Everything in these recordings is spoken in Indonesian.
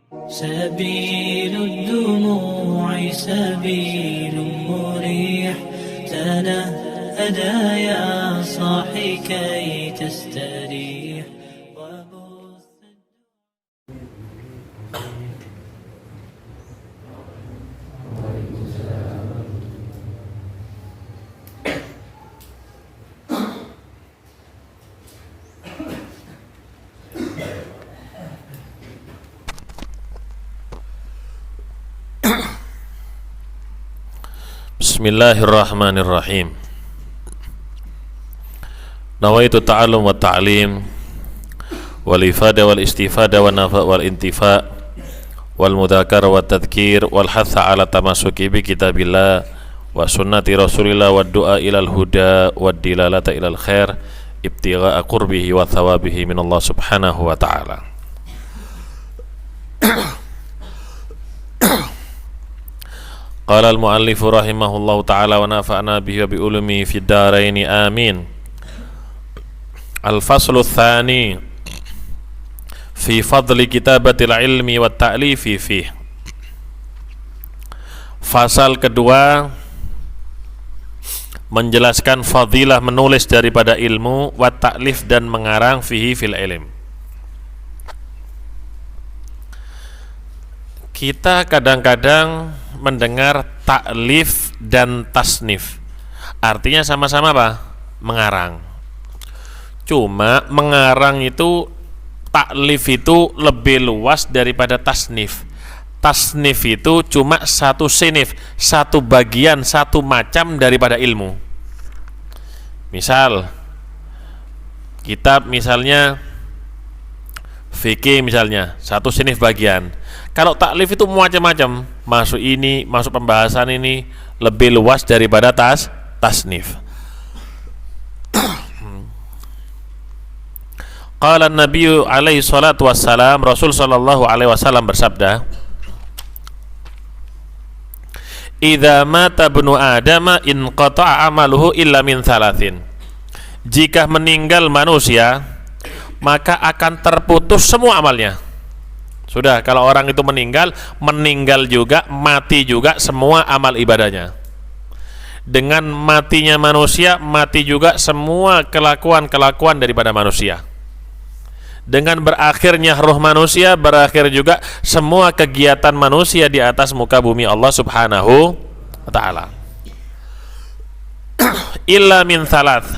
سبيل الدموع سبيل مريح تنهدى يا صاحي كي تستريح. Bismillahirrahmanirrahim. Nawaitu ta'allum wa ta'lim wal ifada wal istifada wal nafa wal intifa wal mudhakara wa tadhkir wal hatha ala tamasuki bi kitabillah wa sunnati rasulillah wa du'a ilal huda wa dilalata ilal khair ibtigha'a qurbihi wa thawabihi min Allah subhanahu wa ta'ala. Qala al-muallifu rahimahullahu ta'ala wa nafa'na bihi wa bi ulumihi fid dharaini amin. Al-faslu tsani fi fadli kitabatil ilmi wa ta'lifi fih. Fasal kedua menjelaskan fadilah menulis daripada ilmu, wa ta'lif dan mengarang fihi fil ilm. Kita kadang-kadang mendengar ta'lif dan tasnif, artinya sama-sama apa? Mengarang. Cuma mengarang itu, ta'lif itu lebih luas daripada tasnif. Tasnif itu cuma satu sinif, satu bagian, satu macam daripada ilmu. Misal kitab misalnya fikih misalnya, satu sinif bagian. Kalau taklif itu macam-macam, masuk ini, masuk pembahasan ini, lebih luas daripada tasnif. Qala an-nabiy alaihi salatu wassalam, Rasul sallallahu alaihi wasallam bersabda, "Idza mata ibnu Adam inqata'a amaluhu illa min thalathin." Jika meninggal manusia, maka akan terputus semua amalnya. Sudah, kalau orang itu meninggal juga, mati juga semua amal ibadahnya. Dengan matinya manusia, mati juga semua kelakuan-kelakuan daripada manusia. Dengan berakhirnya roh manusia, berakhir juga semua kegiatan manusia di atas muka bumi Allah subhanahu wa ta'ala. Illa min thalath,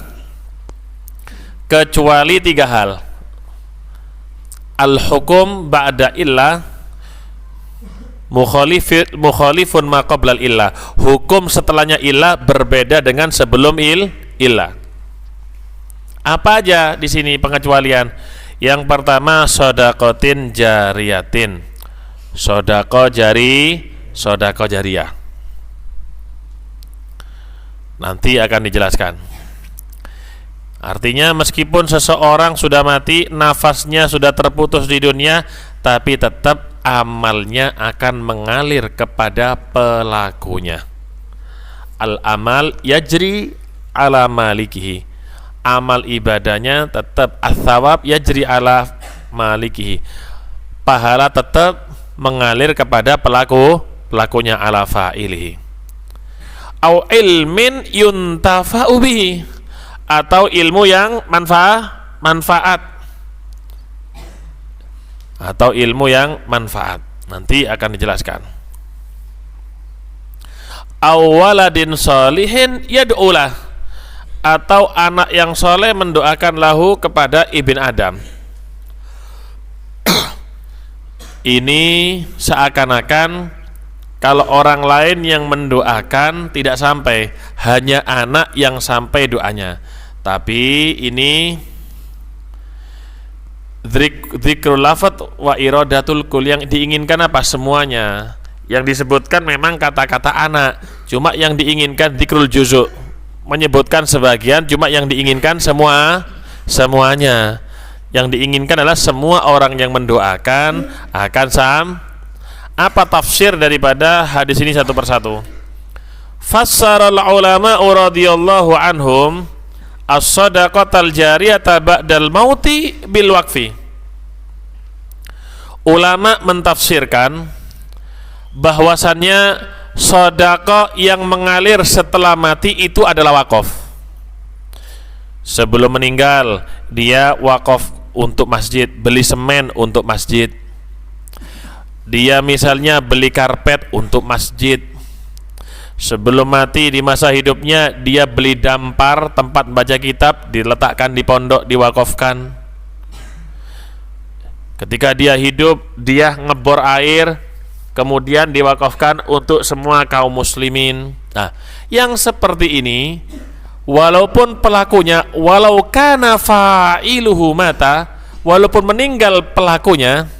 kecuali tiga hal. Al-hukum ba'da illa mukhalifun ma qablal illa. Hukum setelahnya illa berbeda dengan sebelum illa. Apa aja di sini pengecualian? Yang pertama, shadaqatin jariyatin. Shadaqah jariyah. Nanti akan dijelaskan. Artinya meskipun seseorang sudah mati, nafasnya sudah terputus di dunia, tapi tetap amalnya akan mengalir kepada pelakunya. Al-amal yajri ala malikihi. Amal ibadahnya tetap, ats-tsawab yajri ala malikihi. Pahala tetap mengalir kepada pelakunya, ala fa'ilihi. Au ilmin yuntafa'u bihi, atau ilmu yang manfaat, atau ilmu yang manfaat. Nanti akan dijelaskan. Awaladin sholihin yad'ulah, atau anak yang soleh mendoakan lahu kepada ibn Adam. Ini seakan-akan kalau orang lain yang mendoakan tidak sampai, hanya anak yang sampai doanya. Tapi ini dzikrul lafadz wa iradatul kul, yang diinginkan apa? Semuanya. Yang disebutkan memang kata-kata anak, cuma yang diinginkan dzikrul juzuk, menyebutkan sebagian, cuma yang diinginkan semuanya. Yang diinginkan adalah semua orang yang mendoakan akan Apa tafsir daripada hadis ini satu persatu? Fassaral ulama radhiyallahu anhum as-sadaqatal jariyata ba'dal mauti bil waqfi. ulama mentafsirkan bahwasannya sedekah yang mengalir setelah mati itu adalah wakaf. Sebelum meninggal dia wakaf untuk masjid, beli semen untuk masjid, dia misalnya beli karpet untuk masjid. Sebelum mati di masa hidupnya dia beli dampar, tempat baca kitab, diletakkan di pondok, diwakafkan. Ketika dia hidup dia ngebor air, kemudian diwakafkan untuk semua kaum muslimin. Nah, yang seperti ini walaupun pelakunya, walau kana fa'iluhu mata, walaupun meninggal pelakunya,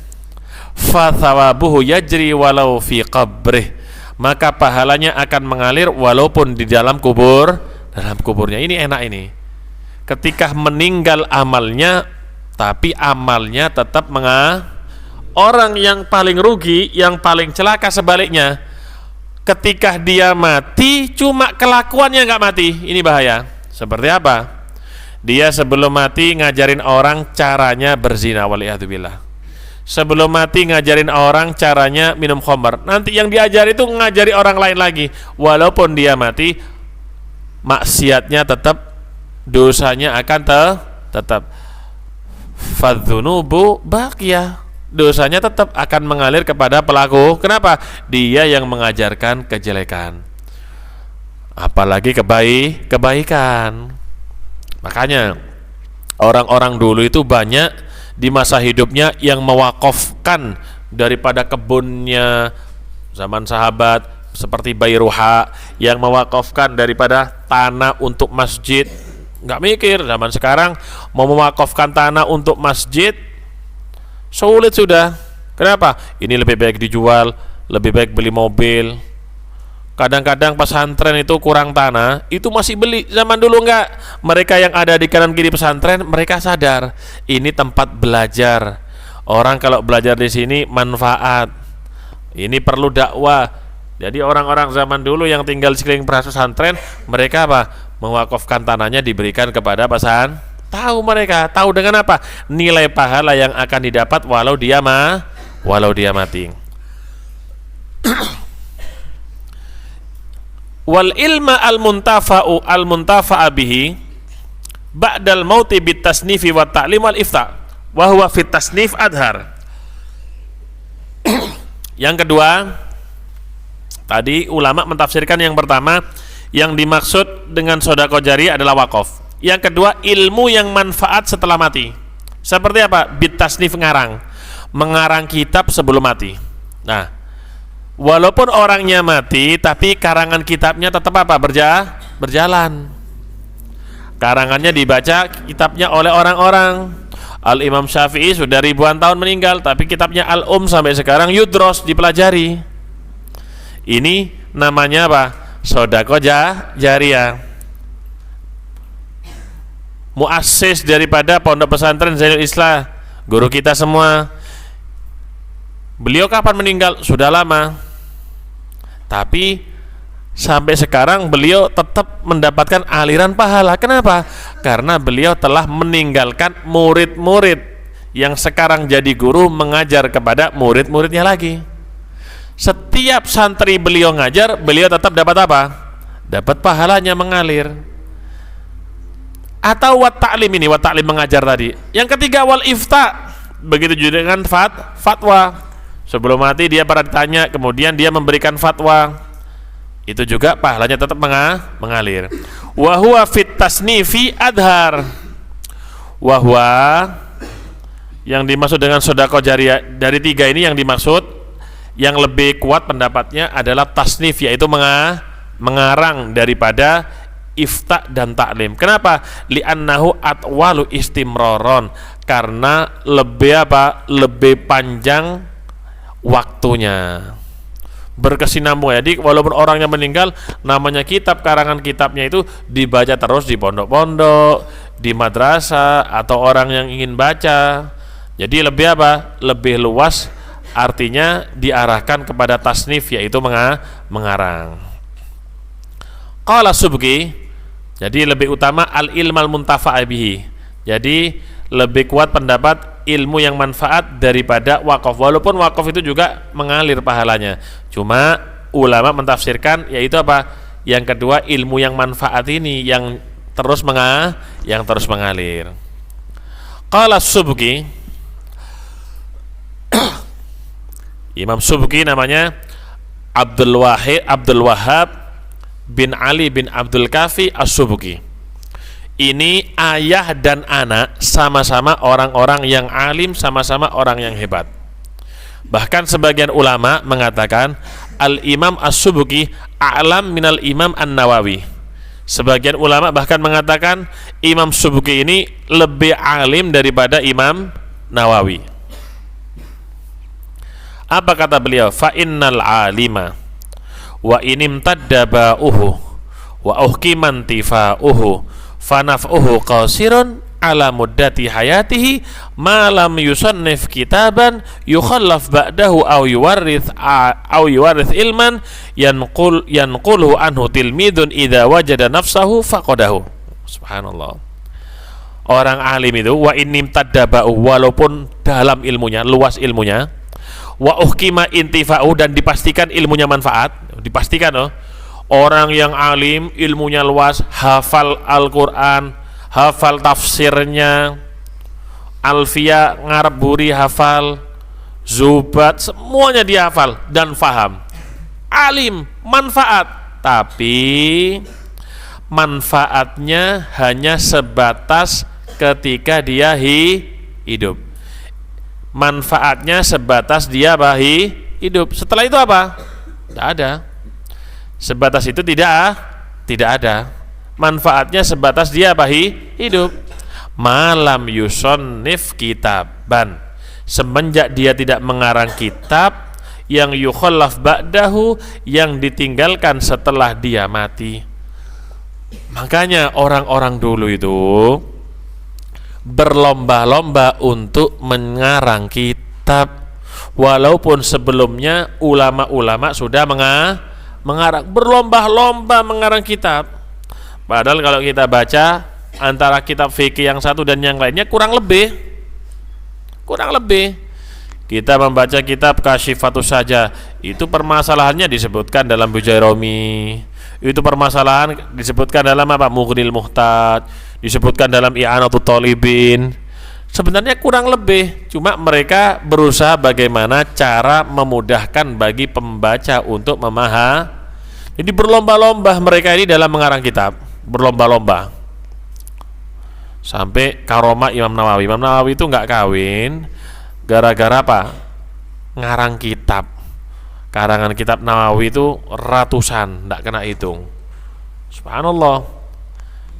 fa thawabuhu yajri walau fi qabrih, maka pahalanya akan mengalir walaupun di dalam kubur, dalam kuburnya. Ini enak ini. Ketika meninggal amalnya, tapi amalnya tetap orang yang paling rugi, yang paling celaka sebaliknya. Ketika dia mati, cuma kelakuannya nggak mati. Ini bahaya. Seperti apa? Dia sebelum mati ngajarin orang caranya berzina, waliyadzubillah. Sebelum mati ngajarin orang caranya minum khamr. Nanti yang diajari itu ngajari orang lain lagi. Walaupun dia mati, maksiatnya tetap, dosanya akan tetap. Fadzunubu baqiyah, dosanya tetap akan mengalir kepada pelaku. Kenapa? Dia yang mengajarkan kejelekan, apalagi kebaikan. Makanya orang-orang dulu itu banyak di masa hidupnya yang mewakafkan daripada kebunnya, zaman sahabat seperti Bayruha yang mewakafkan daripada tanah untuk masjid. Nggak mikir. Zaman sekarang mau mewakafkan tanah untuk masjid sulit sudah. Kenapa? Ini lebih baik dijual, lebih baik beli mobil. Kadang-kadang pesantren itu kurang tanah, itu masih beli. Zaman dulu enggak. Mereka yang ada di kanan kiri pesantren, mereka sadar ini tempat belajar. Orang kalau belajar di sini manfaat. Ini perlu dakwah. Jadi orang-orang zaman dulu yang tinggal di sekeliling pesantren, mereka apa? Mewakafkan tanahnya, diberikan kepada pesantren. Tahu mereka, tahu dengan apa? Nilai pahala yang akan didapat walau dia mati. Wal ilma al muntafa'a bihi ba'dal mauti bit tasnifi wa ta'lim wal ifta wa huwa fit tasnif adhar. Yang kedua, tadi ulama mentafsirkan yang pertama, yang dimaksud dengan sedekah jariyah adalah wakaf. Yang kedua, ilmu yang manfaat setelah mati. Seperti apa? Bit tasnif, mengarang kitab sebelum mati. Nah, walaupun orangnya mati, tapi karangan kitabnya tetap apa? Berjalan. Karangannya dibaca kitabnya oleh orang-orang. Al-Imam Syafi'i sudah ribuan tahun meninggal, tapi kitabnya Al-Um sampai sekarang yudros, dipelajari. Ini namanya apa? Sedekah jariyah. Muassis daripada Pondok Pesantren Zainul Islam, guru kita semua. Beliau kapan meninggal? Sudah lama. Tapi sampai sekarang beliau tetap mendapatkan aliran pahala. Kenapa? Karena beliau telah meninggalkan murid-murid yang sekarang jadi guru mengajar kepada murid-muridnya lagi. Setiap santri beliau ngajar, beliau tetap dapat apa? Dapat pahalanya mengalir. Atau wat ta'lim, ini wat ta'lim mengajar tadi. Yang ketiga wal ifta, begitu juga dengan fatwa. Sebelum mati dia pernah ditanya, kemudian dia memberikan fatwa. Itu juga pahalanya tetap mengalir. Wa huwa fit tasnifi adhar. Wa huwa, yang dimaksud dengan sedekah jariyah dari tiga ini, yang dimaksud yang lebih kuat pendapatnya adalah tasnif, yaitu mengarang daripada ifta dan taklim. Kenapa? Li'annahu atwalu istimroron, karena lebih apa? Lebih panjang waktunya, berkesinambungan. Jadi walaupun orangnya meninggal, namanya kitab, karangan kitabnya itu dibaca terus di pondok-pondok, di madrasah, atau orang yang ingin baca. Jadi lebih apa? Lebih luas, artinya diarahkan kepada tasnif, yaitu mengarang. Qala Subki, jadi lebih utama al-ilmal muntafa'a bihi. Jadi lebih kuat pendapat ilmu yang manfaat daripada wakaf, walaupun wakaf itu juga mengalir pahalanya. Cuma ulama mentafsirkan yaitu apa? Yang kedua, ilmu yang manfaat ini yang terus mengalir. Qala Subki, Imam Subki namanya Abdul Wahhab bin Ali bin Abdul Kafi As-Subki. Ini ayah dan anak sama-sama orang-orang yang alim, sama-sama orang yang hebat. Bahkan sebagian ulama mengatakan Al-Imam As-Subki a'lam minal Imam An-Nawawi. Sebagian ulama bahkan mengatakan Imam Subki ini lebih alim daripada Imam Nawawi. Apa kata beliau? Fa innal alima wa inim taddaba'uhu wa uhkiman tifa'uhu fanaf'uhu qasirun ala muddati hayatihi ma lam yusannif kitaban yukhallaf ba'dahu aw yuwarrith ilman yanqulhu anhu tilmidun idza wajada nafsahu faqadahu. Subhanallah. Orang alim itu wa inim taddaba'u, walaupun dalam ilmunya, luas ilmunya, wa uhkima intifa'u, dan dipastikan ilmunya manfaat, dipastikan orang yang alim ilmunya luas, hafal Al-Quran, hafal tafsirnya, Alfiyah ngarep buri hafal, Zubat semuanya dia hafal dan faham, alim, manfaat, tapi manfaatnya hanya sebatas ketika dia hidup. Manfaatnya sebatas dia hidup. Setelah itu apa? Tidak ada. Sebatas itu tidak ada. Manfaatnya sebatas dia hidup. Malam yusonnif kitaban, semenjak dia tidak mengarang kitab yang yukhallaf ba'dahu, yang ditinggalkan setelah dia mati. Makanya orang-orang dulu itu berlomba-lomba untuk mengarang kitab, walaupun sebelumnya ulama-ulama sudah mengarang, berlomba-lomba mengarang kitab. Padahal kalau kita baca antara kitab fikih yang satu dan yang lainnya kurang lebih kita membaca kitab Kasyifatus saja, itu permasalahannya disebutkan dalam Bujairami, itu permasalahan disebutkan dalam apa? Mughnil Muhtaj, disebutkan dalam I'anatul Talibin. Sebenarnya kurang lebih, cuma mereka berusaha bagaimana cara memudahkan bagi pembaca untuk memahami. Jadi berlomba-lomba mereka ini dalam mengarang kitab, berlomba-lomba. Sampai karomah Imam Nawawi. Imam Nawawi itu nggak kawin gara-gara apa? Ngarang kitab. Karangan kitab Nawawi itu ratusan, nggak kena hitung. Subhanallah.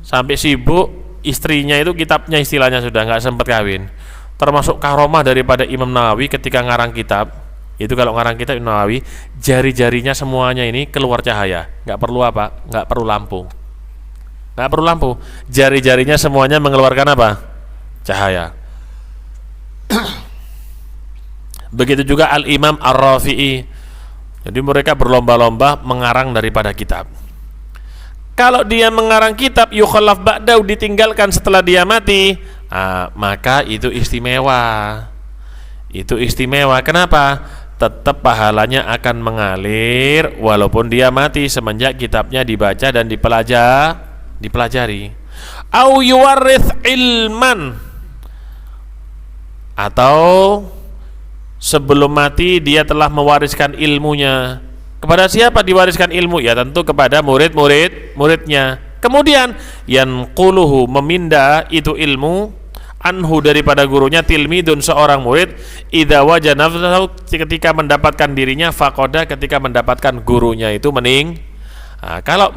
Sampai sibuk istrinya itu kitabnya istilahnya sudah nggak sempat kawin. Termasuk karomah daripada Imam Nawawi ketika ngarang kitab. Itu kalau ngarang kitab Imam Nawawi, jari-jarinya semuanya ini keluar cahaya, nggak perlu apa? Nggak perlu lampu. Nggak perlu lampu. Jari-jarinya semuanya mengeluarkan apa? Cahaya. Begitu juga Al-Imam Ar-Rafi'i. Jadi mereka berlomba-lomba mengarang daripada kitab. Kalau dia mengarang kitab yukhallaf ba'dahu, ditinggalkan setelah dia mati, maka itu istimewa. Itu istimewa. Kenapa? Tetap pahalanya akan mengalir walaupun dia mati semenjak kitabnya dibaca dan dipelajari. Au yuwarrith ilman, atau sebelum mati dia telah mewariskan ilmunya. Kepada siapa diwariskan ilmu? Ya tentu kepada muridnya. Kemudian yanquluhu, memindah itu ilmu, anhu daripada gurunya, tilmidun seorang murid, idza wajada nafsahu, ketika mendapatkan dirinya, faqada ketika mendapatkan gurunya itu kalau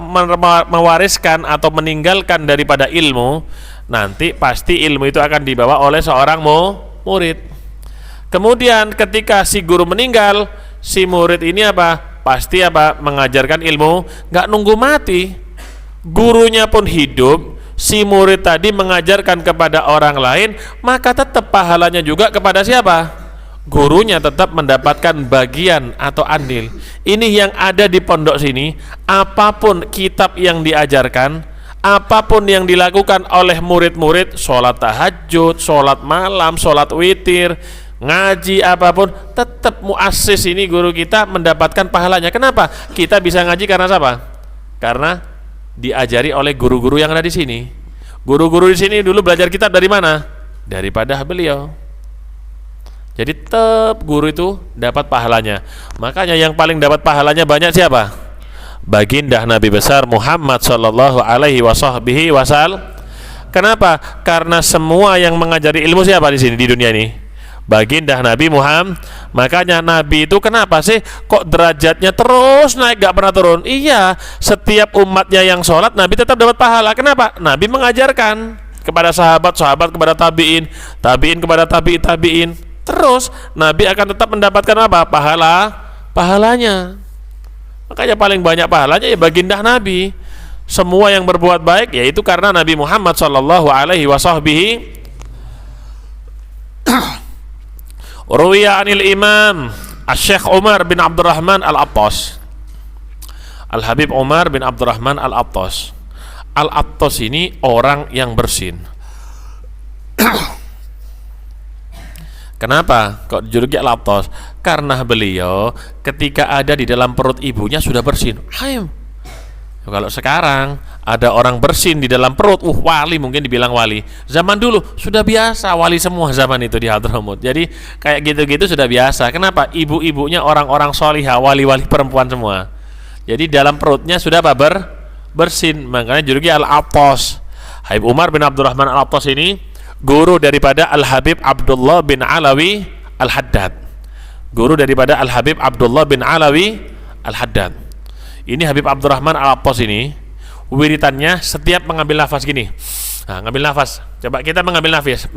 mewariskan atau meninggalkan daripada ilmu, nanti pasti ilmu itu akan dibawa oleh seorang murid. Kemudian ketika si guru meninggal, si murid ini apa? Pasti apa? Mengajarkan ilmu, nggak nunggu mati. Gurunya pun hidup, si murid tadi mengajarkan kepada orang lain, maka tetap pahalanya juga kepada siapa? Gurunya tetap mendapatkan bagian atau andil. Ini yang ada di pondok sini, apapun kitab yang diajarkan, apapun yang dilakukan oleh murid-murid, sholat tahajud, sholat malam, sholat witir, ngaji, apapun, tetap muassis ini guru kita mendapatkan pahalanya. Kenapa? Kita bisa ngaji karena siapa? Karena diajari oleh guru-guru yang ada di sini. Guru-guru di sini dulu belajar kitab dari mana? Daripada beliau. Jadi tetap guru itu dapat pahalanya. Makanya yang paling dapat pahalanya banyak siapa? Baginda Nabi besar Muhammad sallallahu alaihi wasallam. Kenapa? Karena semua yang mengajari ilmu siapa di sini di dunia ini? Baginda Nabi Muhammad. Makanya Nabi itu kenapa sih kok derajatnya terus naik, gak pernah turun? Iya, setiap umatnya yang sholat Nabi tetap dapat pahala. Kenapa? Nabi mengajarkan kepada sahabat kepada tabiin kepada tabiin. Terus Nabi akan tetap mendapatkan apa? Pahalanya. Makanya paling banyak pahalanya ya baginda Nabi. Semua yang berbuat baik yaitu karena Nabi Muhammad sallallahu alaihi wasallam. Ruwiya anil Imam Asy-Syaikh Umar bin Abdurrahman Al-Attas. Al-Habib Umar bin Abdurrahman Al-Attas. Al-Attas ini orang yang bersin. Kenapa kok dijuluki Al-Attas? Karena beliau ketika ada di dalam perut ibunya sudah bersin. Kalau sekarang ada orang bersin di dalam perut, wali, mungkin dibilang wali. Zaman dulu sudah biasa, wali semua zaman itu di Hadramut. Jadi kayak gitu-gitu sudah biasa. Kenapa? Ibu-ibunya orang-orang solihah, wali-wali perempuan semua. Jadi dalam perutnya sudah apa? Bersin. Makanya juluki Al-Attas. Habib Umar bin Abdurrahman Al-Attas ini guru daripada Al-Habib Abdullah bin Alawi Al-Haddad. Guru daripada Al-Habib Abdullah bin Alawi Al-Haddad. Ini Habib Abdurrahman Al-Attas ini wiritannya setiap mengambil nafas gini. Nah, ngambil nafas. Coba kita mengambil nafas.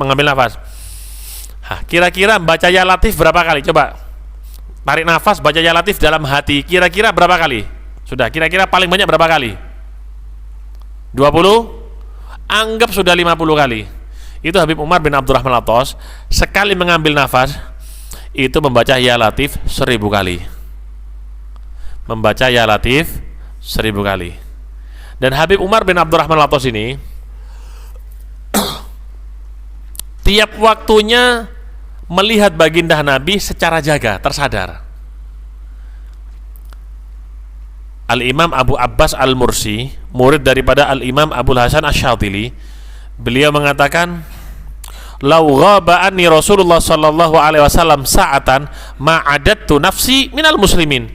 Nah, kira-kira baca ya latif berapa kali? Coba tarik nafas, baca ya latif dalam hati. Kira-kira berapa kali? Sudah, kira-kira paling banyak berapa kali? 20? Anggap sudah 50 kali. Itu Habib Umar bin Abdurrahman Al-Attas sekali mengambil nafas itu membaca ya latif 1000 kali. Membaca ya latif 1000 kali. Dan Habib Umar bin Abdurrahman Al-Attas ini tiap waktunya melihat baginda Nabi secara jaga, tersadar. Al-Imam Abu Abbas Al-Mursi, murid daripada Al-Imam Abul Hasan Asy-Syadzili, beliau mengatakan, "Lau ghaba anni Rasulullah sallallahu alaihi wasallam sa'atan ma'adattu nafsi minal muslimin."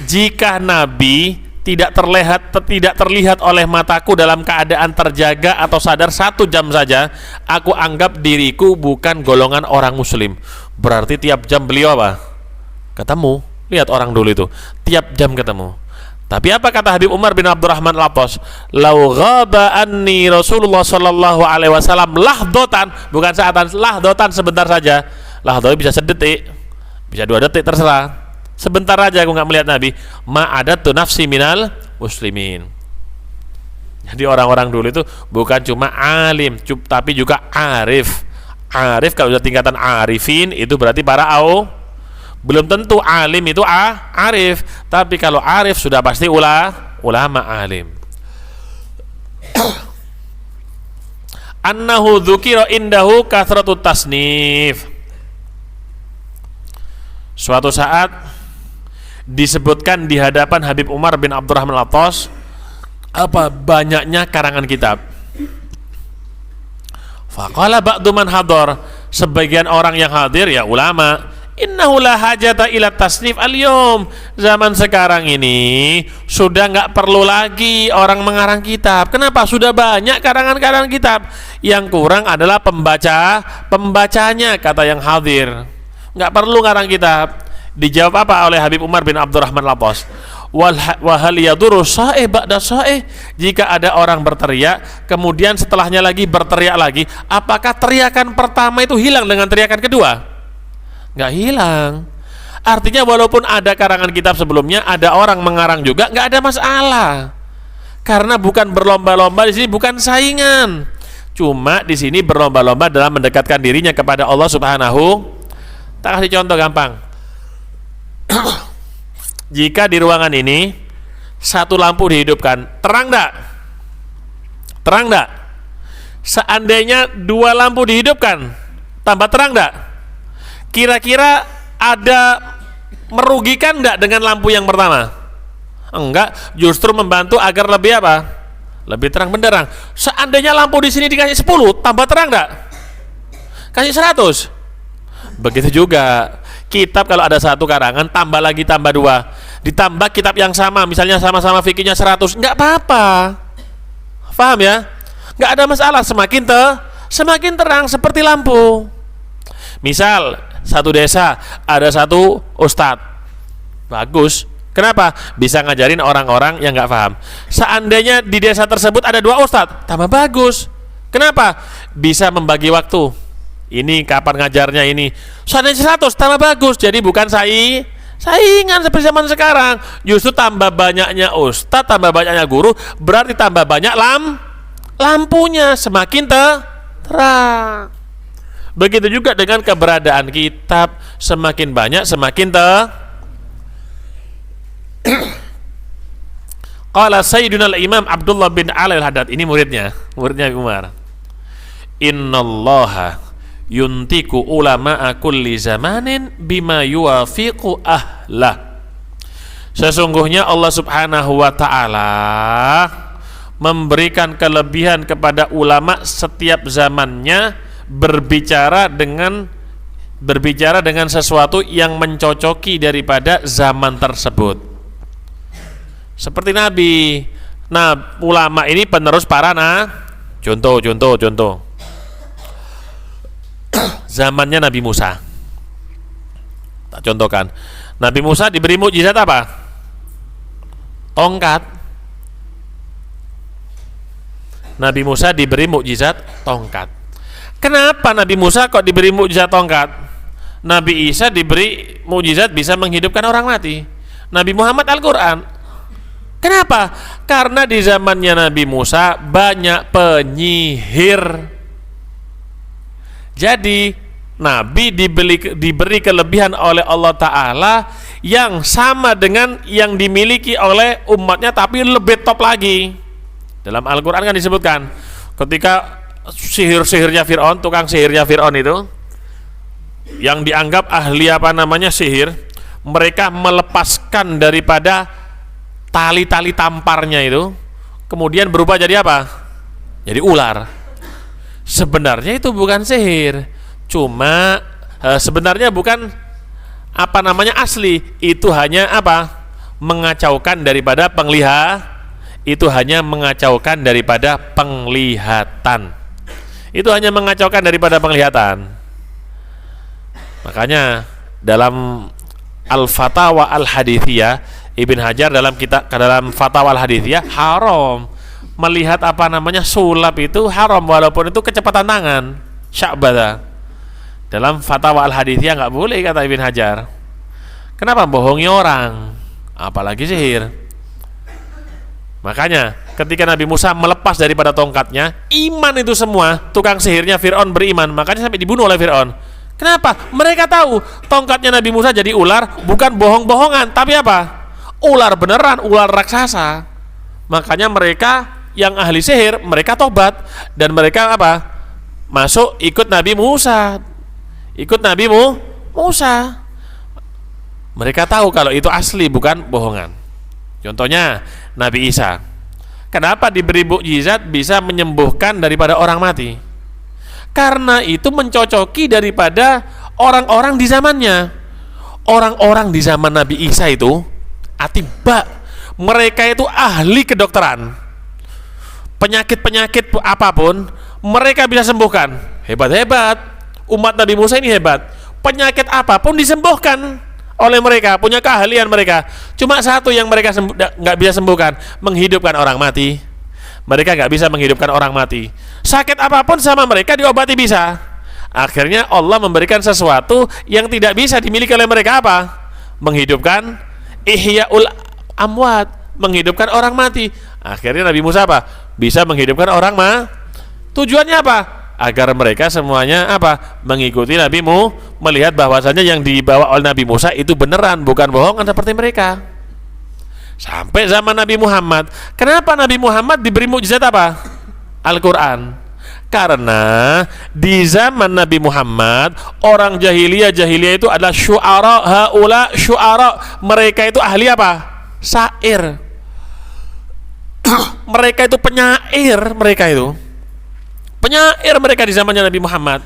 Jika Nabi tidak terlihat oleh mataku dalam keadaan terjaga atau sadar 1 jam saja, aku anggap diriku bukan golongan orang muslim. Berarti tiap jam beliau apa? Ketemu. Lihat orang dulu itu, tiap jam ketemu. Tapi apa kata Habib Umar bin Abdurrahman Al-Attas? Lau ghaba anni Rasulullah sallallahu alaihi wasallam lahdotan, bukan saatan, lahdotan, sebentar saja. Lahdotan bisa sedetik, bisa 2 detik, terserah. Sebentar aja aku nggak melihat Nabi. Ma'adatu nafsi minal muslimin. Jadi orang-orang dulu itu bukan cuma alim, tapi juga arif. Arif kalau sudah tingkatan arifin itu berarti para belum tentu alim itu arif, tapi kalau arif sudah pasti ulama alim. Annahu dzukira indahu kathratut tasnif. Suatu saat disebutkan di hadapan Habib Umar bin Abdurrahman Al-Attas apa banyaknya karangan kitab. Faqala ba'du man hadar, sebagian orang yang hadir ya ulama, innahu la hajata ila tasnif al-yawm. Zaman sekarang ini sudah nggak perlu lagi orang mengarang kitab. Kenapa? Sudah banyak karangan-karangan kitab. Yang kurang adalah pembacanya, kata yang hadir. Nggak perlu ngarang kitab. Dijawab apa oleh Habib Umar bin Abdurrahman Al-Attas? Wa hal yadurru sa'ih ba'da sa'ih. Jika ada orang berteriak, kemudian setelahnya lagi berteriak lagi, apakah teriakan pertama itu hilang dengan teriakan kedua? Nggak hilang. Artinya walaupun ada karangan kitab sebelumnya, ada orang mengarang juga, nggak ada masalah. Karena bukan berlomba-lomba di sini, bukan saingan. Cuma di sini berlomba-lomba dalam mendekatkan dirinya kepada Allah Subhanahu. Tak kasih contoh gampang. Jika di ruangan ini 1 lampu dihidupkan, terang enggak? Terang enggak? Seandainya dua lampu dihidupkan, tambah terang enggak? Kira-kira ada merugikan enggak dengan lampu yang pertama? Enggak, justru membantu agar lebih apa? Lebih terang benderang. Seandainya lampu di sini dikasih 10, tambah terang enggak? Kasih 100. Begitu juga kitab, kalau ada satu karangan tambah lagi tambah 2, ditambah kitab yang sama, misalnya sama-sama fikihnya 100, enggak apa-apa. Paham ya? Enggak ada masalah, semakin terang seperti lampu. Misal satu desa ada satu ustadz, bagus. Kenapa? Bisa ngajarin orang-orang yang nggak paham. Seandainya di desa tersebut ada 2 ustadz, tambah bagus. Kenapa? Bisa membagi waktu. Ini kapan ngajarnya ini. Seandainya 100, tambah bagus. Jadi bukan saingan seperti zaman sekarang. Justru tambah banyaknya ustadz, tambah banyaknya guru, berarti tambah banyak lampunya, semakin terang. Begitu juga dengan keberadaan kitab, semakin banyak semakin Qala Sayyiduna al-Imam Abdullah bin Ali al-Haddad, ini muridnya Umar. Innallaha yuntiku ulama'a kulli zamanin bima yuwafiqu ahlah. Sesungguhnya Allah Subhanahu wa ta'ala memberikan kelebihan kepada ulama setiap zamannya, berbicara dengan sesuatu yang mencocoki daripada zaman tersebut. Seperti Nabi. Nah, ulama ini penerus para contoh. Zamannya Nabi Musa. Tak contohkan. Nabi Musa diberi mukjizat apa? Tongkat. Nabi Musa diberi mukjizat tongkat. Kenapa Nabi Musa kok diberi mukjizat tongkat? Nabi Isa diberi mukjizat bisa menghidupkan orang mati. Nabi Muhammad Al-Quran. Kenapa? Karena di zamannya Nabi Musa banyak penyihir. Jadi Nabi diberi kelebihan oleh Allah Ta'ala yang sama dengan yang dimiliki oleh umatnya, tapi lebih top lagi. Dalam Al-Quran kan disebutkan ketika sihir-sihirnya Fir'aun, tukang sihirnya Fir'aun itu yang dianggap ahli sihir, mereka melepaskan daripada tali-tali tamparnya itu, kemudian berubah jadi apa? Jadi ular. Sebenarnya itu bukan sihir, cuma sebenarnya bukan asli, itu hanya mengacaukan daripada itu hanya mengacaukan daripada penglihatan. Itu hanya mengacaukan daripada penglihatan. Makanya dalam Al-Fatawa Al-Hadithiyah, Ibn Hajar dalam Fatawa Al-Hadithiyah, haram melihat sulap itu, haram walaupun itu kecepatan tangan, sya'bada. Dalam Fatawa Al-Hadithiyah nggak boleh, kata Ibn Hajar. Kenapa? Bohongi orang, apalagi sihir. Makanya ketika Nabi Musa melepas daripada tongkatnya, iman itu semua, tukang sihirnya Fir'aun beriman, makanya sampai dibunuh oleh Fir'aun. Kenapa? Mereka tahu tongkatnya Nabi Musa jadi ular, bukan bohong-bohongan, tapi ular beneran, ular raksasa. Makanya mereka yang ahli sihir, mereka tobat dan mereka masuk ikut Nabi Musa. Mereka tahu kalau itu asli, bukan bohongan. Contohnya Nabi Isa. Kenapa diberi mukjizat bisa menyembuhkan daripada orang mati? Karena itu mencocoki daripada orang-orang di zamannya. Orang-orang di zaman Nabi Isa itu atibba, mereka itu ahli kedokteran. Penyakit-penyakit apapun mereka bisa sembuhkan. Hebat-hebat. Umat Nabi Musa ini hebat. Penyakit apapun disembuhkan oleh mereka, punya keahlian mereka. Cuma satu yang mereka nggak bisa sembuhkan, menghidupkan orang mati. Mereka nggak bisa menghidupkan orang mati. Sakit apapun sama mereka diobati bisa. Akhirnya Allah memberikan sesuatu yang tidak bisa dimiliki oleh mereka, menghidupkan ihya'ul amwat, menghidupkan orang mati. Akhirnya Nabi Musa bisa menghidupkan orang tujuannya agar mereka semuanya mengikuti Nabi-Mu, melihat bahwasanya yang dibawa oleh Nabi Musa itu beneran, bukan bohongan seperti mereka. Sampai zaman Nabi Muhammad. Kenapa Nabi Muhammad diberi mukjizat Al-Quran. Karena di zaman Nabi Muhammad, orang jahiliyah itu adalah syu'ara, haula syu'ara. Mereka itu ahli apa? Syair. Mereka itu penyair, penyair di zamannya Nabi Muhammad.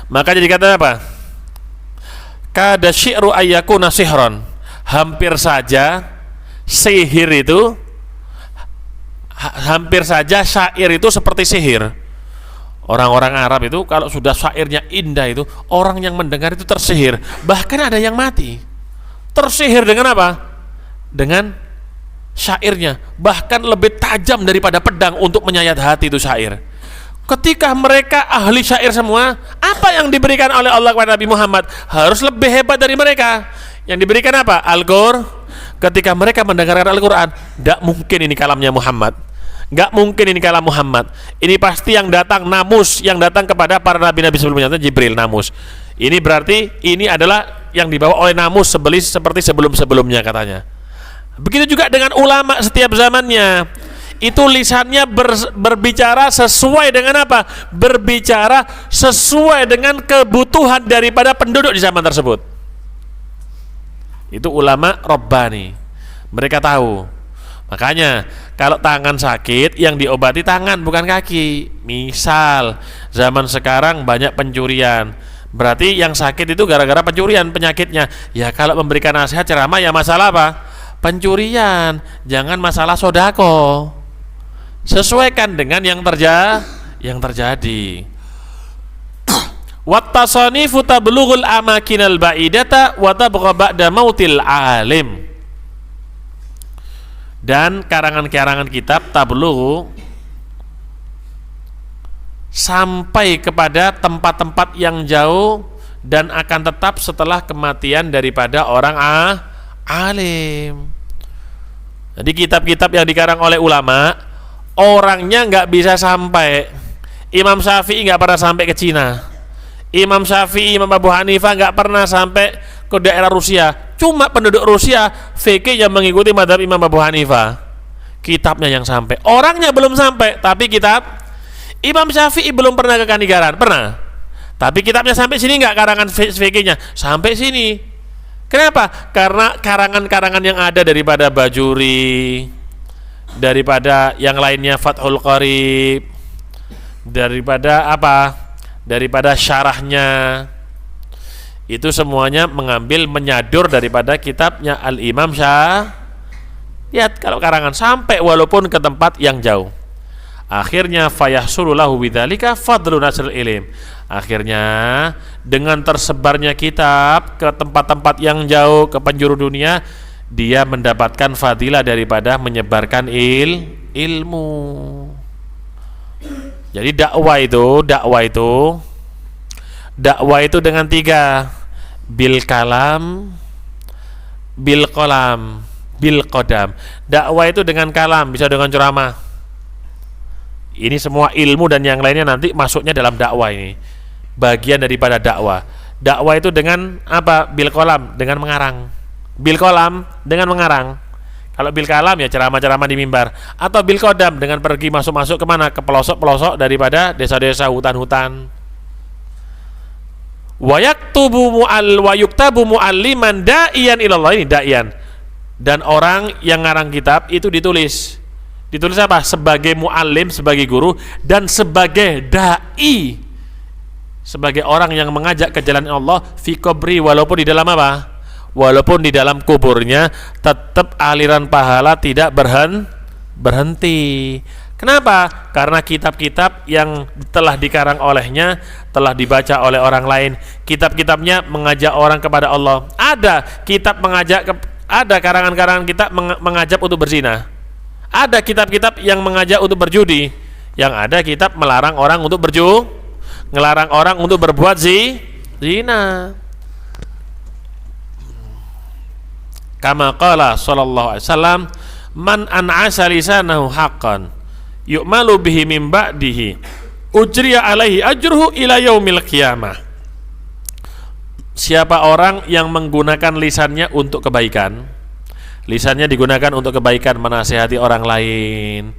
Maka jadi kata apa? Kada syi'ru ayyakuna sihron. Hampir saja sihir itu, hampir saja syair itu seperti sihir. Orang-orang Arab itu kalau sudah syairnya indah itu, orang yang mendengar itu tersihir. Bahkan ada yang mati tersihir dengan apa? Dengan syairnya. Bahkan lebih tajam daripada pedang untuk menyayat hati itu syair. Ketika mereka ahli syair semua, apa yang diberikan oleh Allah kepada Nabi Muhammad harus lebih hebat dari mereka. Yang diberikan apa? Al-Qur'an. Ketika mereka mendengarkan Al-Quran, tidak mungkin ini kalamnya Muhammad, nggak mungkin ini kalam Muhammad. Ini pasti yang datang namus, yang datang kepada para nabi-nabi sebelumnya, itu Jibril, namus. Ini berarti ini adalah yang dibawa oleh namus seperti sebelum-sebelumnya katanya. Begitu juga dengan ulama setiap zamannya. Itu lisannya berbicara sesuai dengan apa? Berbicara sesuai dengan kebutuhan daripada penduduk di zaman tersebut. Itu ulama Rabbani. Mereka tahu. Makanya kalau tangan sakit, yang diobati tangan bukan kaki. Misal zaman sekarang banyak pencurian, berarti yang sakit itu gara-gara pencurian penyakitnya. Ya kalau memberikan nasihat ceramah ya masalah apa? Pencurian, jangan masalah sodako. Sesuaikan dengan yang terjadi. Wattasanifu tablughul amakinal ba'idata wa tabqa ba'da mautil alim. Dan karangan-karangan kitab tablughu sampai kepada tempat-tempat yang jauh dan akan tetap setelah kematian daripada orang alim. Jadi kitab-kitab yang dikarang oleh ulama, orangnya nggak bisa sampai. Imam Syafi'i nggak pernah sampai ke Cina. Imam Syafi'i, Imam Abu Hanifah nggak pernah sampai ke daerah Rusia. Cuma penduduk Rusia fikih yang mengikuti mazhab Imam Abu Hanifah. Kitabnya yang sampai, orangnya belum sampai. Tapi kitab Imam Syafi'i belum pernah ke Kanigaran, pernah. Tapi kitabnya sampai sini nggak, karangan fikihnya sampai sini. Kenapa? Karena karangan-karangan yang ada daripada Bajuri, daripada yang lainnya Fathul Qarib, daripada apa? Daripada syarahnya, itu semuanya mengambil menyadur daripada kitabnya Al-Imam Lihat kalau karangan sampai walaupun ke tempat yang jauh. Akhirnya fayahsulu lahu bidzalika fadlu nasril ilm. Akhirnya dengan tersebarnya kitab ke tempat-tempat yang jauh, ke penjuru dunia, dia mendapatkan fadilah daripada menyebarkan ilmu. Jadi dakwah itu dengan 3: bil kalam, bil qalam, bil qadam. Dakwah itu dengan kalam, bisa dengan ceramah. Ini semua ilmu dan yang lainnya nanti masuknya dalam dakwah ini. Bagian daripada dakwah. Dakwah itu dengan apa? Bil qalam, dengan mengarang. Bil qalam dengan mengarang. Kalau bil kalam ya ceramah-ceramah di mimbar, atau bil qadam dengan pergi masuk-masuk kemana? Ke pelosok-pelosok daripada desa-desa, hutan-hutan. Wa yuktabu mu'alliman da'iyan ilallah, ini da'iyan. Dan orang yang ngarang kitab itu ditulis apa? Sebagai mu'allim, sebagai guru, dan sebagai da'i, sebagai orang yang mengajak ke jalan Allah fi qabri, walaupun di dalam apa? Walaupun di dalam kuburnya, tetap aliran pahala tidak berhenti. Kenapa? Karena kitab-kitab yang telah dikarang olehnya telah dibaca oleh orang lain. Kitab-kitabnya mengajak orang kepada Allah. Ada kitab ada karangan-karangan kitab mengajak untuk berzina. Ada kitab-kitab yang mengajak untuk berjudi. Yang ada kitab melarang orang untuk ngelarang orang untuk berbuat zina. Kama qala sallallahu alaihi wasallam, man an'asa lisanahu haqqan yu'malu bihi min ba'dihi ujriya alaihi ajruhu ila yaumil qiyamah. Siapa orang yang menggunakan lisannya untuk kebaikan, lisannya digunakan untuk kebaikan, menasihati orang lain,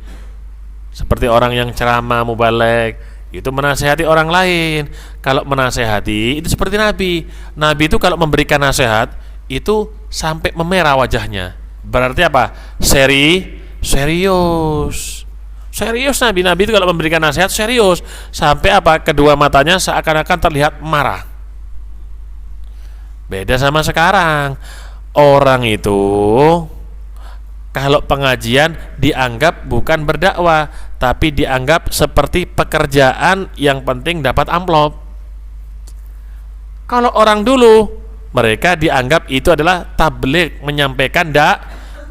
Seperti orang yang ceramah mubalek, itu menasehati orang lain. Kalau menasehati itu seperti Nabi. Nabi itu kalau memberikan nasihat itu sampai memerah wajahnya. Berarti apa? Serius. Serius Nabi itu kalau memberikan nasihat serius. Sampai apa? Kedua matanya seakan-akan terlihat marah. Beda sama sekarang. Orang itu kalau pengajian dianggap bukan berdakwah, tapi dianggap seperti pekerjaan yang penting dapat amplop. Kalau orang dulu, mereka dianggap itu adalah tabligh, menyampaikan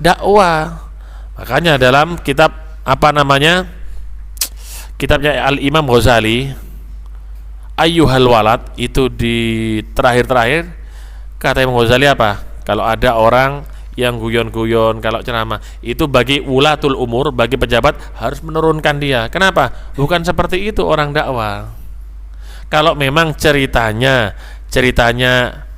dakwah. Makanya dalam kitab kitabnya Al-Imam Ghazali, Ayyuhal Walad, itu di terakhir kata Imam Ghazali apa? Kalau ada orang yang guyon-guyon kalau ceramah, itu bagi ulatul umur, bagi pejabat harus menurunkan dia. Kenapa? Bukan seperti itu orang dakwah. Kalau memang ceritanya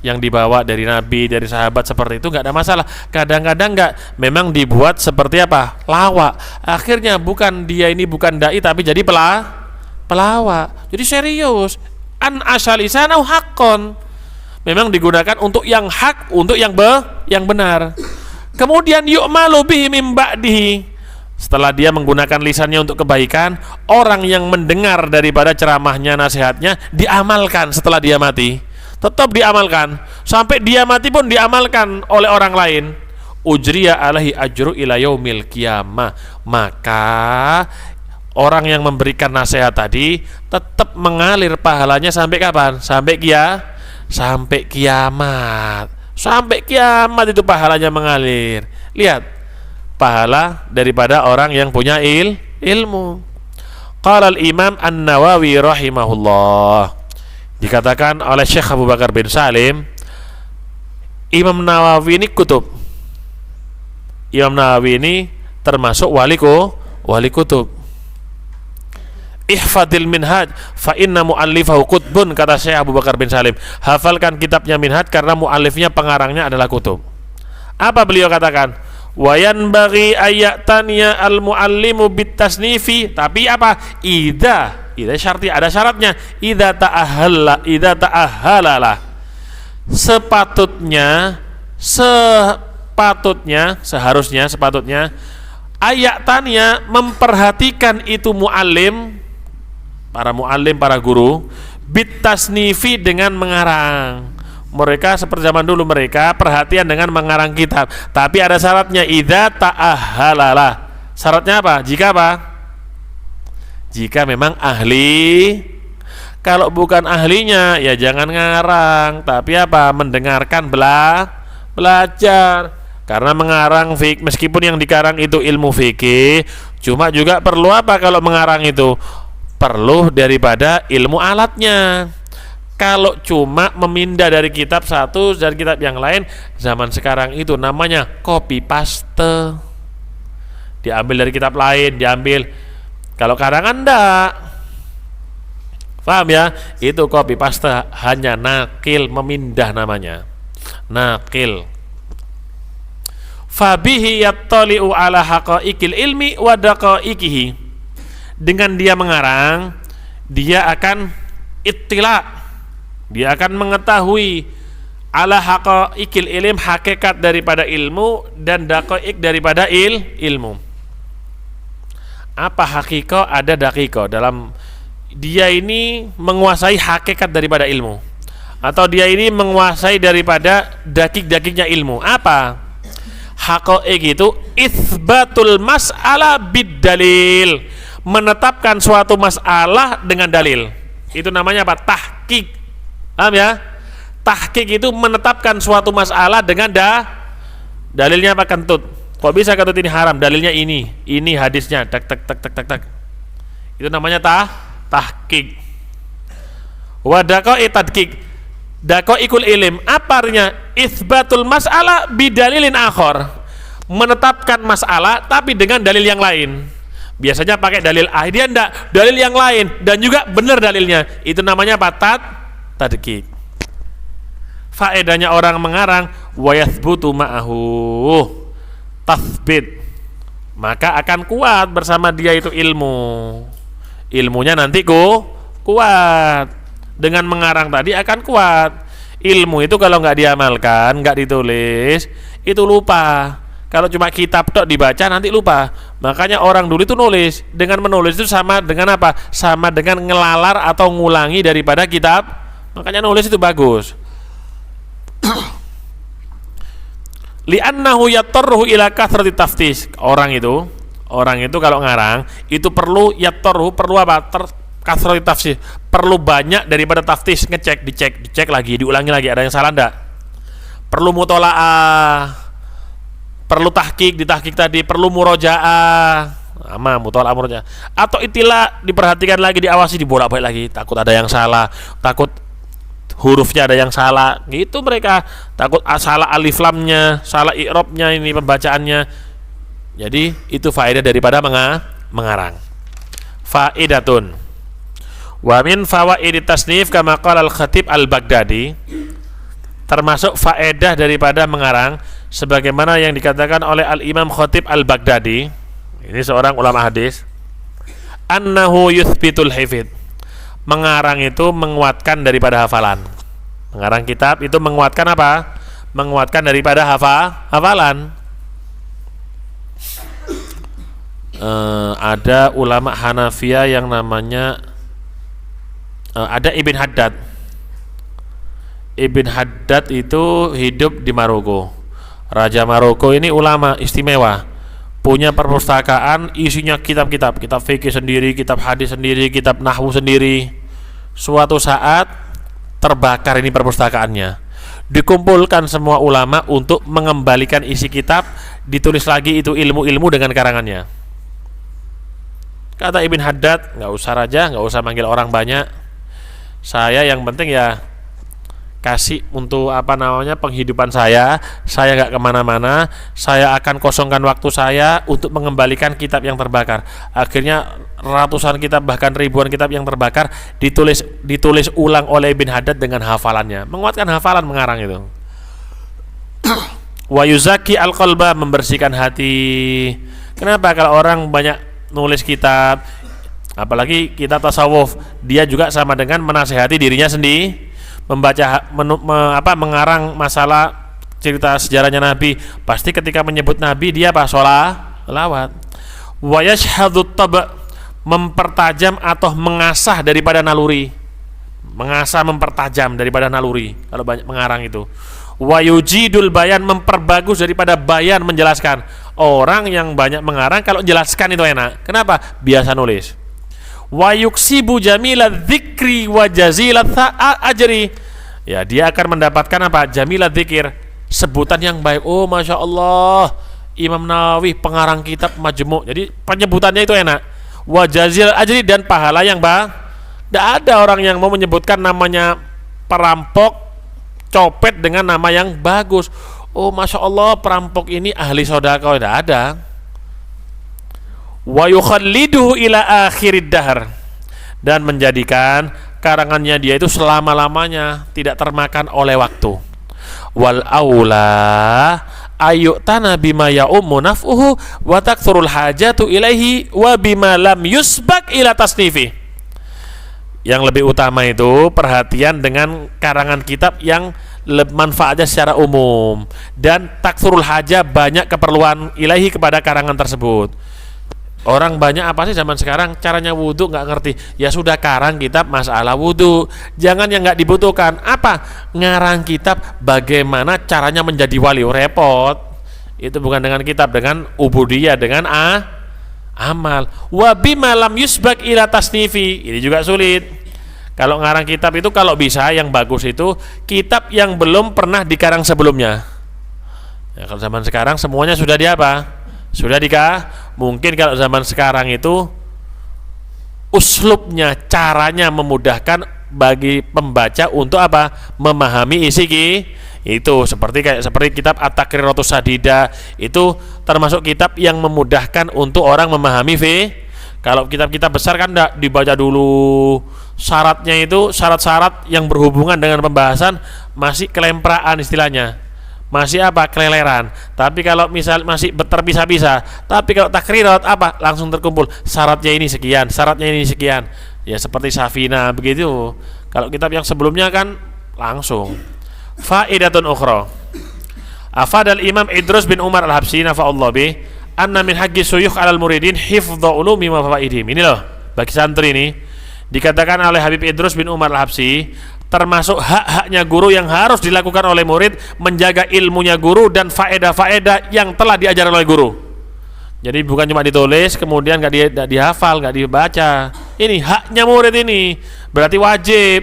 yang dibawa dari Nabi, dari sahabat seperti itu, nggak ada masalah. Kadang-kadang nggak, memang dibuat seperti apa? Lawak. Akhirnya bukan dai tapi jadi pelawak. Jadi serius. An asalisanau haqqon. Memang digunakan untuk yang hak, untuk yang benar. Kemudian yu'malu bihi mim ba'dihi. Setelah dia menggunakan lisannya untuk kebaikan, orang yang mendengar daripada ceramahnya, nasihatnya diamalkan setelah dia mati. Tetap diamalkan sampai dia mati pun diamalkan oleh orang lain. Ujriya alaihi ajru ila yaumil qiyamah. Maka orang yang memberikan nasihat tadi tetap mengalir pahalanya sampai kapan? Sampai kiamat. Sampai kiamat itu pahalanya mengalir. Lihat pahala daripada orang yang punya ilmu. Qala al-Imam An-Nawawi rahimahullah, dikatakan oleh Syekh Abu Bakar bin Salim, Imam Nawawi ini kutub. Imam Nawawi ini termasuk wali kutub. Ihfadil minhaj fa inna muallifahu qutbun, kata Syekh Abu Bakar bin Salim. Hafalkan kitabnya Minhaj karena muallifnya, pengarangnya adalah kutub. Apa beliau katakan? Wa yanbaghi ayataniya al muallimu bitasnifi, tapi apa? Idza syarti, ada syaratnya. Idza ta'ahhala. Sepatutnya ayataniya memperhatikan itu muallim, para guru, bitasnifi dengan mengarang. Mereka seperti zaman dulu, mereka perhatian dengan mengarang kitab, tapi ada syaratnya. Idza ta'ahhalalah. Syaratnya apa? Jika memang ahli. Kalau bukan ahlinya ya jangan ngarang, tapi apa? Mendengarkan, belajar. Karena mengarang meskipun yang dikarang itu ilmu fikih, cuma juga perlu apa kalau mengarang itu? Perlu daripada ilmu alatnya. Kalau cuma memindah dari kitab satu dan kitab yang lain, zaman sekarang itu namanya copy paste. Diambil dari kitab lain, diambil. Kalau karangan enggak. Paham ya? Itu copy paste, hanya nakil, memindah namanya. Nakil. Fabihi yattali'u ala haqaiqil ilmi wa daqaiqihi. Dengan dia mengarang, dia akan ittila', dia akan mengetahui ala haqaiqil ilm, hakikat daripada ilmu, dan daqaiq daripada ilmu. Apa hakiko? Ada dakiko. Dalam dia ini menguasai hakikat daripada ilmu, atau dia ini menguasai daripada dakik-dakiknya ilmu. Apa haqaiq itu? Itsbatul mas'alah bid dalil, menetapkan suatu masalah dengan dalil. Itu namanya apa? Tahqiq. Paham ya? Tahqiq itu menetapkan suatu masalah dengan dalilnya apa? Kentut. Kok bisa kentut ini haram? Dalilnya ini hadisnya. Tak. Itu namanya tahqiq. Wa daqaiq tadqiq. Daqaiqul ilm, apa artinya? Itsbatul mas'alah bidalilin akhar, menetapkan masalah tapi dengan dalil yang lain. Biasanya pakai dalil dia enggak, dalil yang lain dan juga benar dalilnya. Itu namanya apa? Tadqiq. Faedahnya orang mengarang, wa yathbutu ma'ahu tathbit, maka akan kuat bersama dia itu ilmunya nanti kuat. Dengan mengarang tadi akan kuat. Ilmu itu kalau nggak diamalkan, nggak ditulis, itu lupa. Kalau cuma kitab tok dibaca nanti lupa. Makanya orang dulu itu nulis. Dengan menulis itu sama dengan apa? Sama dengan ngelalar atau ngulangi daripada kitab. Makanya nulis itu bagus. Li'annahu yatarruhu ila kathrati taftis. Orang itu kalau ngarang itu perlu yatarruhu, perlu apa? Kathrati taftis. Perlu banyak daripada taftis, dicek lagi, diulangi lagi, ada yang salah enggak? Perlu mutola'ah, perlu ditahkik tadi, perlu murojaah, mutola'ah, atau itilah, diperhatikan lagi, diawasi, dibolak-balik lagi, takut ada yang salah, takut hurufnya ada yang salah, gitu mereka, takut salah alif lamnya, salah i'rabnya, ini pembacaannya. Jadi itu faedah daripada mengarang. Faedatun wa min fawaid tasnif kama qala al-Khatib al-Baghdadi, termasuk faedah daripada mengarang sebagaimana yang dikatakan oleh al-Imam Khatib al-Baghdadi, ini seorang ulama hadis, annahu yuthbitul hifdz, mengarang itu menguatkan daripada hafalan. Mengarang kitab itu menguatkan apa? Menguatkan daripada hafalan. Ada ulama Hanafiyah yang namanya ada Ibn Haddad. Ibn Haddad itu hidup di Maroko. Raja Maroko ini ulama istimewa, punya perpustakaan isinya kitab fikih sendiri, kitab hadis sendiri, kitab nahwu sendiri. Suatu saat terbakar ini perpustakaannya, dikumpulkan semua ulama untuk mengembalikan isi kitab, ditulis lagi itu ilmu-ilmu dengan karangannya. Kata Ibn Haddad, nggak usah manggil orang banyak, saya yang penting ya kasih untuk penghidupan saya nggak kemana-mana, saya akan kosongkan waktu saya untuk mengembalikan kitab yang terbakar. Akhirnya ratusan kitab, bahkan ribuan kitab yang terbakar ditulis ulang oleh Ibn Haddad dengan hafalannya, menguatkan hafalan mengarang itu. Wa yuzaki al-qalba, membersihkan hati. Kenapa? Kalau orang banyak nulis kitab, apalagi kitab tasawuf, dia juga sama dengan menasehati dirinya sendiri. Mengarang masalah cerita sejarahnya Nabi, pasti ketika menyebut Nabi dia sholawat. Wa yashhadu tab', mempertajam atau mengasah daripada naluri, mempertajam daripada naluri kalau banyak mengarang itu. Wa yujidul bayan, memperbagus daripada bayan, menjelaskan. Orang yang banyak mengarang kalau jelaskan itu enak. Kenapa? Biasa nulis. Wa yuksibu jamila dzikri wa jazilat ajri, ya dia akan mendapatkan apa? Jamila dzikir, sebutan yang baik. Oh masya Allah, Imam Nawawi pengarang kitab Majmu', jadi penyebutannya itu enak. Wa jazil ajri, dan pahala yang tidak ada orang yang mau menyebutkan namanya perampok, copet dengan nama yang bagus. Oh masya Allah, perampok ini ahli sodaqah, tidak ada. Wa yukhalliduhu ila akhirid dahr, dan menjadikan karangannya dia itu selama-lamanya tidak termakan oleh waktu. Wal aula ayyutana bima ya'ummu naf'uhu wa takthurul hajatu ilaihi wa bima lam yusbak ila tasnifi. Yang lebih utama itu perhatian dengan karangan kitab yang manfaatnya secara umum, dan takthurul haja, banyak keperluan ilaihi kepada karangan tersebut. Orang banyak apa sih zaman sekarang caranya wudhu nggak ngerti, ya sudah karang kitab masalah wudhu. Jangan yang nggak dibutuhkan, apa ngarang kitab bagaimana caranya menjadi wali, repot. Itu bukan dengan kitab, dengan ubudiyah, dengan amal. Wa bima lam yusbak ila tasnifi, ini juga sulit. Kalau ngarang kitab itu kalau bisa yang bagus itu kitab yang belum pernah dikarang sebelumnya. Ya, kalau zaman sekarang semuanya sudah sudah mungkin kalau zaman sekarang itu uslubnya, caranya memudahkan bagi pembaca untuk memahami isi itu, seperti kitab At-Taqriratus Sadida, itu termasuk kitab yang memudahkan untuk orang memahami Kalau kitab-kitab besar kan tidak dibaca dulu, syaratnya itu syarat-syarat yang berhubungan dengan pembahasan masih kelempraan istilahnya, masih apa, keleleran. Tapi kalau misal masih terpisah-pisah, tapi kalau takrirat apa, langsung terkumpul, syaratnya ini sekian, syaratnya ini sekian. Ya seperti Safina begitu. Kalau kitab yang sebelumnya kan langsung. Faidatun ukhra, afadal Imam Idrus bin Umar al-Habsyi nafa'allahu bih, anna min haqqi suyukh 'alal muridin hifdhu ulumi wa fawaidihim. Ini loh, bagi santri ini dikatakan oleh Habib Idrus bin Umar al-Habsyi, termasuk hak-haknya guru yang harus dilakukan oleh murid, menjaga ilmunya guru dan faedah-faedah yang telah diajar oleh guru. Jadi bukan cuma ditulis kemudian nggak dihafal, nggak dibaca. Ini haknya murid, ini berarti wajib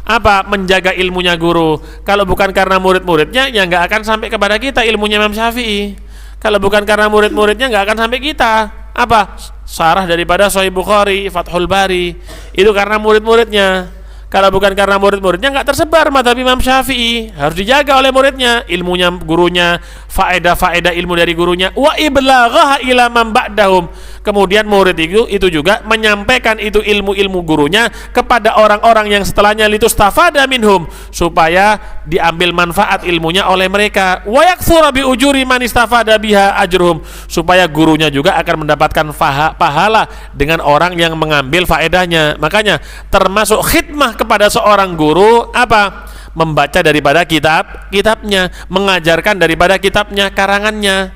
apa, menjaga ilmunya guru. Kalau bukan karena murid-muridnya, ya nggak akan sampai kepada kita ilmunya Imam Syafi'i. Kalau bukan karena murid-muridnya, nggak akan sampai kita apa, syarah daripada Sahih Bukhari, Fathul Bari, itu karena murid-muridnya. Kalau bukan karena murid-muridnya, nggak tersebar mazhab Imam Syafi'i. Harus dijaga oleh muridnya, ilmunya gurunya, faedah-faedah ilmu dari gurunya, wa iblaghaha ila man ba'dahum. Kemudian murid itu juga menyampaikan itu ilmu-ilmu gurunya kepada orang-orang yang setelahnya, litustafada minhum, supaya diambil manfaat ilmunya oleh mereka, wa yaktsura bi ujuri man istafada biha ajruhum, supaya gurunya juga akan mendapatkan pahala dengan orang yang mengambil faedahnya. Makanya termasuk khidmah kepada seorang guru apa? Membaca daripada kitabnya, mengajarkan daripada kitabnya, karangannya.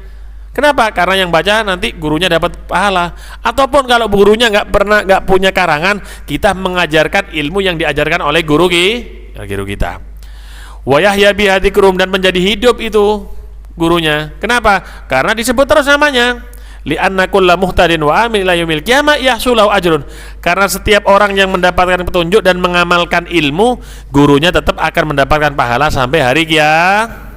Kenapa? Karena yang baca nanti gurunya dapat pahala. Ataupun kalau gurunya nggak punya karangan, kita mengajarkan ilmu yang diajarkan oleh guru kita. Wa yahya biha dzikrum, dan menjadi hidup itu gurunya. Kenapa? Karena disebut terus namanya. Li'anna kulla muhtadin wa amil ila yaumil qiyamah yahsulahu ajrun. Karena setiap orang yang mendapatkan petunjuk dan mengamalkan ilmu, gurunya tetap akan mendapatkan pahala sampai hari kiamat.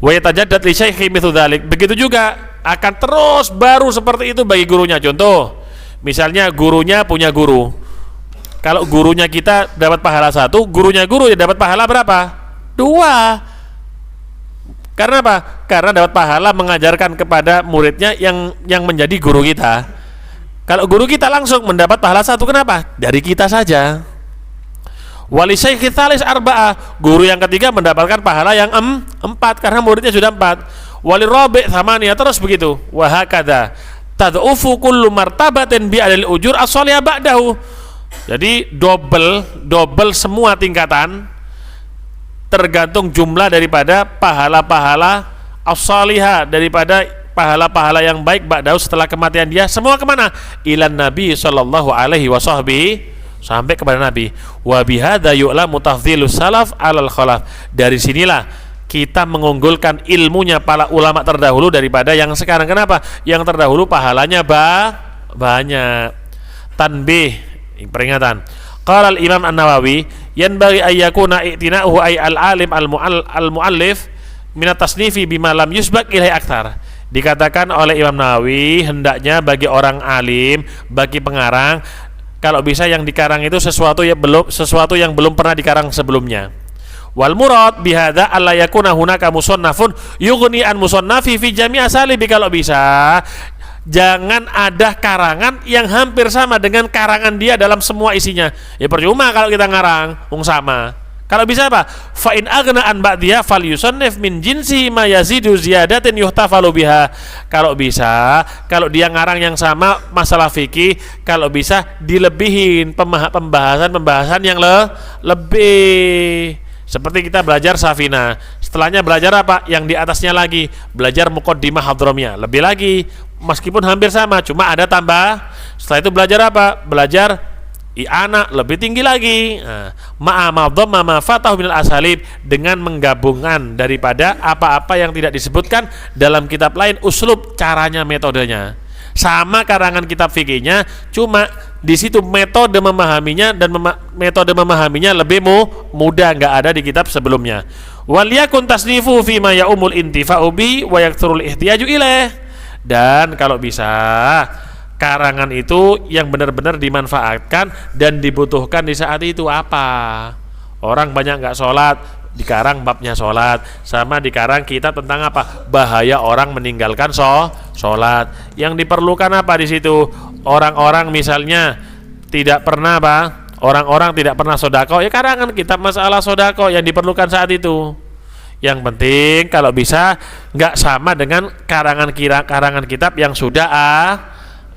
Wa yatajaddad li syaikhi mithlu dzalik. Begitu juga akan terus baru seperti itu bagi gurunya. Contoh, misalnya gurunya punya guru. Kalau gurunya kita dapat pahala 1, gurunya guru ya dapat pahala berapa? 2. Karena apa? Karena dapat pahala mengajarkan kepada muridnya yang menjadi guru kita. Kalau guru kita langsung mendapat pahala 1, kenapa? Dari kita saja. Wali syaikhi tsalis arba'ah, guru yang ketiga mendapatkan pahala yang 4 karena muridnya sudah 4. Wali rabi' tsamaniyah, terus begitu. Wa hakadha tad'ufu kullu martabatin bi adil ujur as-shalihah ba'dahu. Jadi double semua tingkatan tergantung jumlah daripada pahala-pahala as-shalihah, daripada pahala-pahala yang baik ba'dahu setelah kematian dia. Semua kemana? Ilan Nabi sallallahu alaihi wasahbihi, sampai kepada Nabi. Wa bihadza yu'lamu tafdhilus salaf 'alal khalaf. Dari sinilah kita mengunggulkan ilmunya para ulama terdahulu daripada yang sekarang. Kenapa? Yang terdahulu pahalanya banyak. Tanbih, peringatan. Qala al-Imam An-Nawawi, yanbaghi ay yakuna i'tina'uhu ay al-alim al-muallif min at-tasnifi bima lam yusbaq ilai aktsar. Dikatakan oleh Imam Nawawi, hendaknya bagi orang alim, bagi pengarang, kalau bisa yang dikarang itu sesuatu yang belum pernah dikarang sebelumnya. Wal murad bihadza alla yakuna hunaka musannafun yughni an musannafi fi jami' asalibi. Kalau bisa jangan ada karangan yang hampir sama dengan karangan dia dalam semua isinya. Ya percuma kalau kita ngarang sama. Kalau bisa apa? Fa in aghna an ba'diha falyusannif min jinsi ma yazidu ziyadatin yuhtafalu biha. Kalau bisa, kalau dia ngarang yang sama masalah fikih, kalau bisa dilebihin pembahasan yang lebih. Seperti kita belajar Safina, setelahnya belajar apa? Yang di atasnya lagi, belajar Muqaddimah Hadramiyah, lebih lagi, meskipun hampir sama, cuma ada tambah. Setelah itu belajar apa? Belajar I'ana, lebih tinggi lagi. Ma'amadhamma ma fatahu minal asalib, dengan menggabungan daripada apa-apa yang tidak disebutkan dalam kitab lain, uslub, caranya, metodenya. Sama karangan kitab fikihnya, cuma di situ metode memahaminya dan metode memahaminya lebih mudah, nggak ada di kitab sebelumnya. Wal yakun tasnifu fi ma ya'umul intifa'u bi wa yakthurul ihtiyaju ilaih. Dan kalau bisa karangan itu yang benar-benar dimanfaatkan dan dibutuhkan di saat itu. Apa? Orang banyak nggak sholat, dikarang babnya sholat. Sama dikarang kita tentang apa? Bahaya orang meninggalkan sholat. Yang diperlukan apa di situ? Orang-orang misalnya tidak pernah orang-orang tidak pernah sodako, ya karangan kitab masalah sodako yang diperlukan saat itu. Yang penting kalau bisa nggak sama dengan karangan kitab yang sudah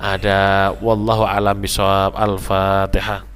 ada. Wallahu alam bishawab. Al-Fatihah.